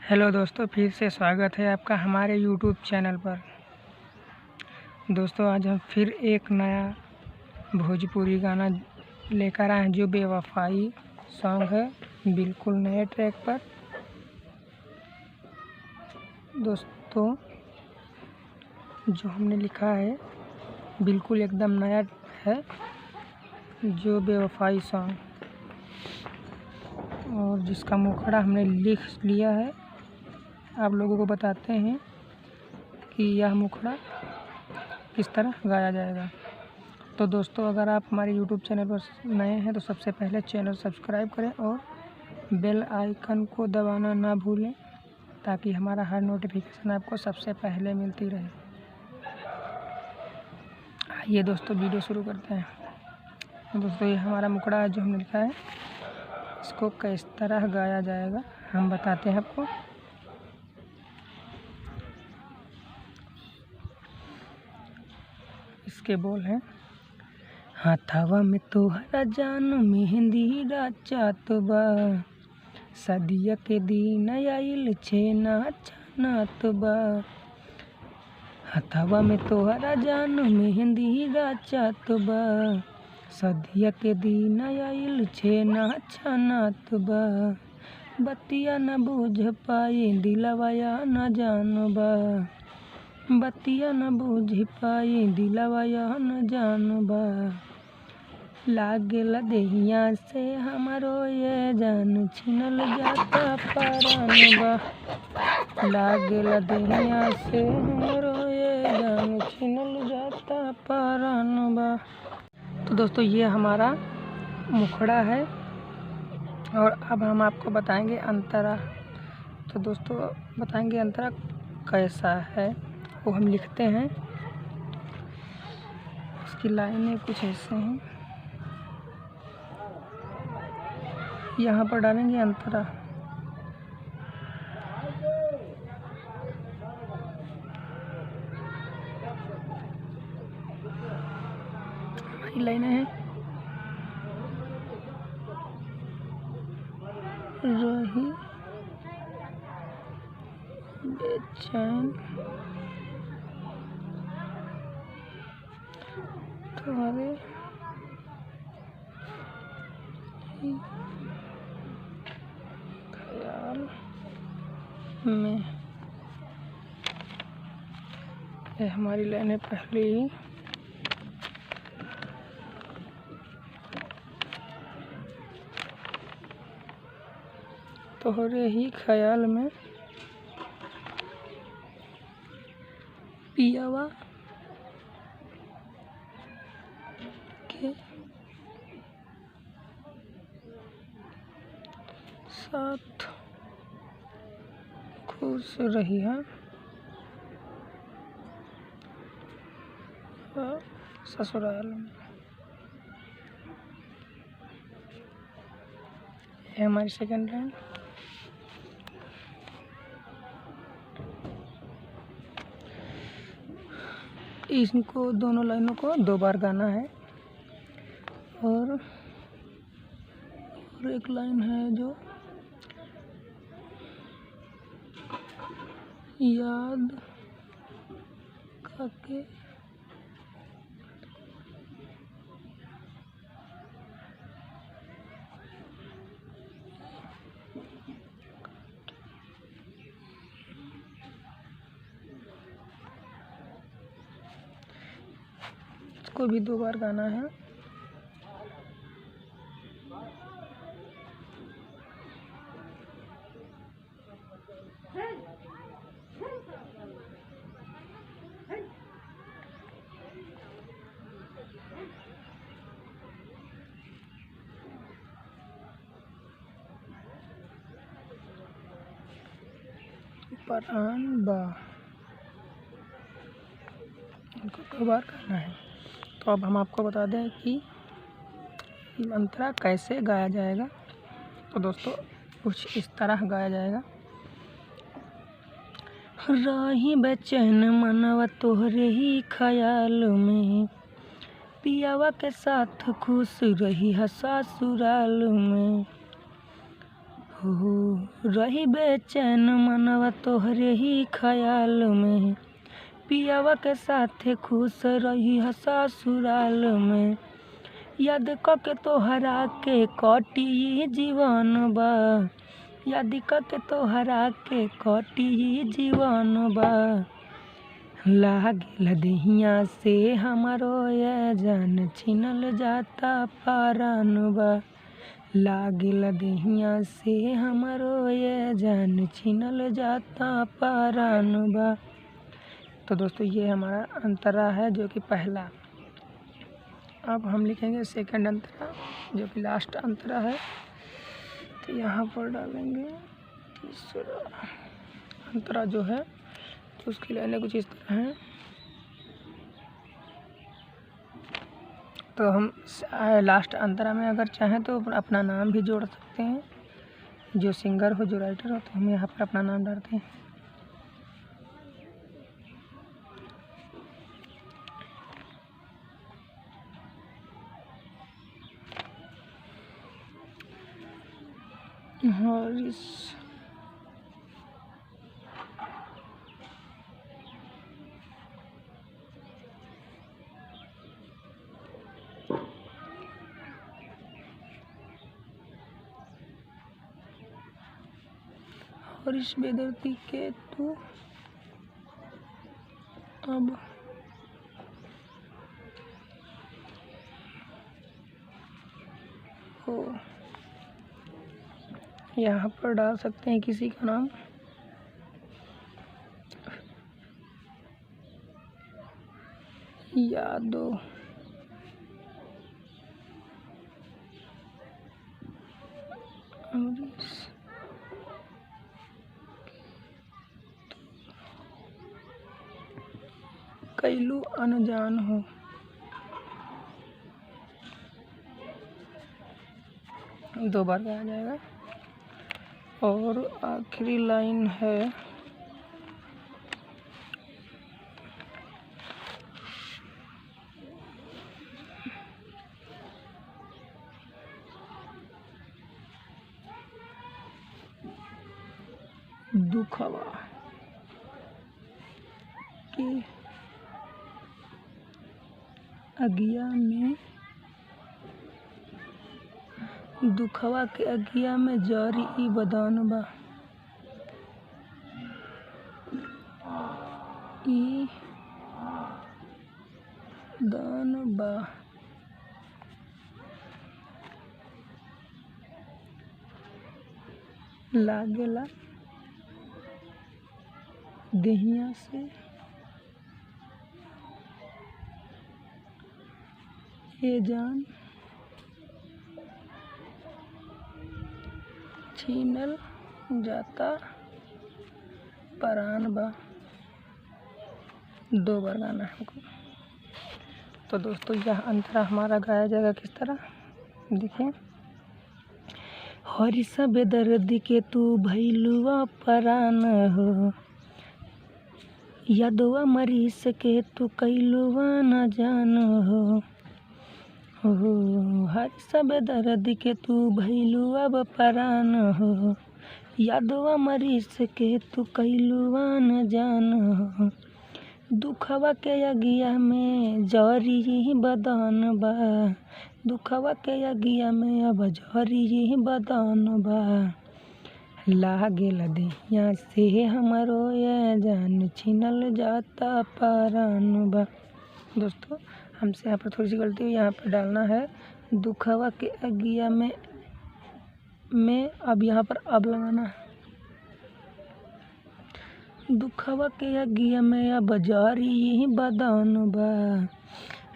Hello दोस्तों, फिर से स्वागत है आपका हमारे यूट्यूब चैनल पर। दोस्तों, आज हम फिर एक नया भोजपुरी गाना लेकर आए हैं जो बेवफाई सॉन्ग है, बिल्कुल नए ट्रैक पर। दोस्तों, जो हमने लिखा है बिल्कुल एकदम नया है, जो बेवफाई सॉन्ग, और जिसका मुखड़ा हमने लिख लिया है। आप लोगों को बताते हैं कि यह मुखड़ा किस तरह गाया जाएगा। तो दोस्तों, अगर आप हमारे YouTube चैनल पर नए हैं तो सबसे पहले चैनल सब्सक्राइब करें और बेल आइकन को दबाना ना भूलें, ताकि हमारा हर नोटिफिकेशन आपको सबसे पहले मिलती रहे। आइए दोस्तों, वीडियो शुरू करते हैं। तो दोस्तों, ये हमारा मुखड़ा जो हमने लिखा है, इसको किस तरह गाया जाएगा हम बताते हैं आपको। इसके बोल हैं, हाथावा में तोहरा जान मेहंदी राचात बा, सदिया के दिन आइल छे नाचनात बा। हाथावा में तोहरा जान मेहंदी राचात बा, सदिया के दिन आइल छे नाचनात बा। बतिया न बूझ पाए दिलवाया न जानबा, बतिया न बूझ पाए दिलवाया न जानबा। लागेला देहिया से हमारो ये जान छिनल जाता परानबा, लागेला देहिया से हमारो ये जान छिनल जाता परानबा। तो दोस्तों, ये हमारा मुखड़ा है और अब हम आपको बताएंगे अंतरा। तो दोस्तों, बताएंगे अंतरा कैसा है, वो हम लिखते हैं। उसकी लाइनें कुछ ऐसे हैं, यहाँ पर डालेंगे अंतरा। हमारी लाइनें हैं, रही बेचैन तुम्हारे ही ख्याल में। ये हमारी लाइनें पहले ही तोहरे ही ख्याल में पियावा के साथ खुश रही है ससुराल में। ये हमारी सेकंड लाइन। इनको दोनों लाइनों को 2 बार गाना है, और एक लाइन है जो याद करके इसको भी 2 बार गाना है। परान बा, इनको 2 बार गाना है। तो अब हम आपको बता दें कि अंतरा कैसे गाया जाएगा। तो दोस्तों, कुछ इस तरह गाया जाएगा। रही बेचैन मनवा तोहरे ही ख्याल में, पियावा के साथ खुश रही है ससुराल में। हो रही बेचैन मनवा तोहरे ही ख्याल में, पियावा के साथे खुश रही है ससुराल में, याद के तोहरा के कटी जीवन बा, याद के तोहरा के कटी जीवन बा, लागेला देहिया से हमारो ये जान छिनल जाता परान बा, लागेला देहिया से हमारो ये जान छिनल जाता परान बा। तो दोस्तों ये हमारा अंतरा है जो कि पहला। अब हम लिखेंगे सेकंड अंतरा जो कि लास्ट अंतरा है। तो यहाँ पर डालेंगे तीसरा अंतरा जो है, तो उसकी लाइनें कुछ इस तरह हैं। तो हम लास्ट अंतरा में अगर चाहें तो अपना नाम भी जोड़ सकते हैं, जो सिंगर हो, जो राइटर हो, तो हम यहाँ पर अपना नाम डालते हैं। हॉरिस हरीश बेदर्दी के तू अब हो, यहाँ पर डाल सकते हैं किसी का नाम। यादव कैलू अनजान हो, दो बार गाया जाएगा। और आखिरी लाइन है दुखवा के अगिया में, दुखवा के अगिया में जरी ई बदन बा, ई दान बा, लागेला देहिया से ये जान छीनल जाता परान बा। दो बार गाना है हमको। तो दोस्तों यह अंतरा हमारा गाया जाएगा किस तरह, देखिए। हरीश बेदर्दी के तू भैलुआ परान हो, यादवा मरीस के तू कैलुआ न जान हो, हरीश बेदर्दी के तू भैलुआ परान हो, यादवा मरीस के तू कैलुआ न जान हो, दुखवा के अगिया में जरी बदन बा, दुखवा के अगिया में अब जरी बदन बा, लागेला देहिया से हमारो ये जान छिनल जाता परान बा। दोस्तों हमसे यहाँ पर थोड़ी सी गलती हुई, यहाँ पर डालना है दुखवा के अगिया में अब यहाँ पर अब लगाना है, दुखवा के अगिया में अब जरी बदन बा,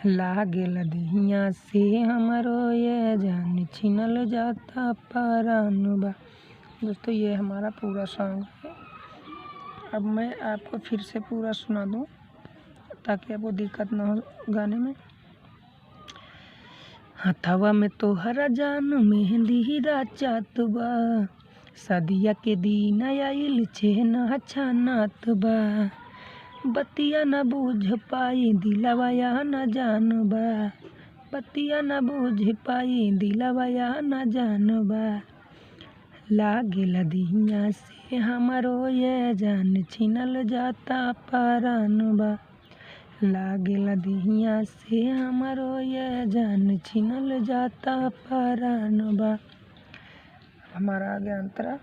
लागेला देहिया से हमारो ये जान छिनल जाता परान बा। दोस्तों ये हमारा पूरा सॉन्ग है। अब मैं आपको फिर से पूरा सुना दूं ताकि आपको दिक्कत ना हो गाने में। हथवा में तोहरा जान मेहंदी राचात बा, सदिया के दिन आइल छे ना छानात बा, बतिया न बूझ पाई दिलवा या न जान बा, बतिया न बूझ पाई दिलवा या न जान बा, लागेला देहिया से हमारो ये जान छिनल जाता परान बा। लागेला देहिया से हमारो ये जान छिनल जाता परान बा। हमारा आगे अंतरा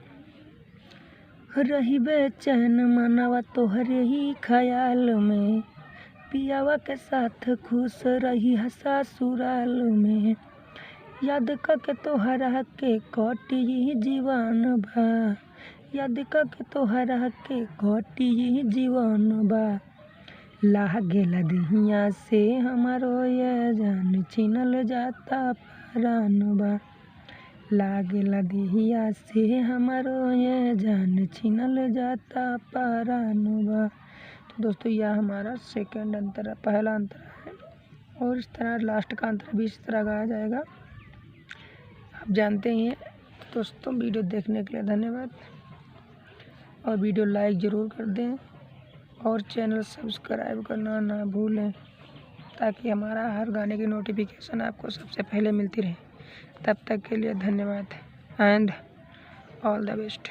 रही बेचैन मनवा तोहरे ही ख्याल में, पियावा के साथ खुश रही ससुराल में, याद करके तोहरा के कटी जीवन बा, याद करके तोहरा के कटी जीवन बा। लागेला देहिया से हमारो ये जान छिनल जाता परान बा। लागेला देहिया से हमारो ये जान छिनल जाता परान बा। तो दोस्तों यह हमारा सेकंड अंतरा, पहला अंतरा है और इस तरह लास्ट का अंतरा भी इस तरह गाया जाएगा, आप जानते ही हैं। तो दोस्तों वीडियो देखने के लिए धन्यवाद और वीडियो लाइक ज़रूर कर दें और चैनल सब्सक्राइब करना ना भूलें ताकि हमारा हर गाने की नोटिफिकेशन आपको सबसे पहले मिलती रहे। तब तक के लिए धन्यवाद एंड ऑल द बेस्ट।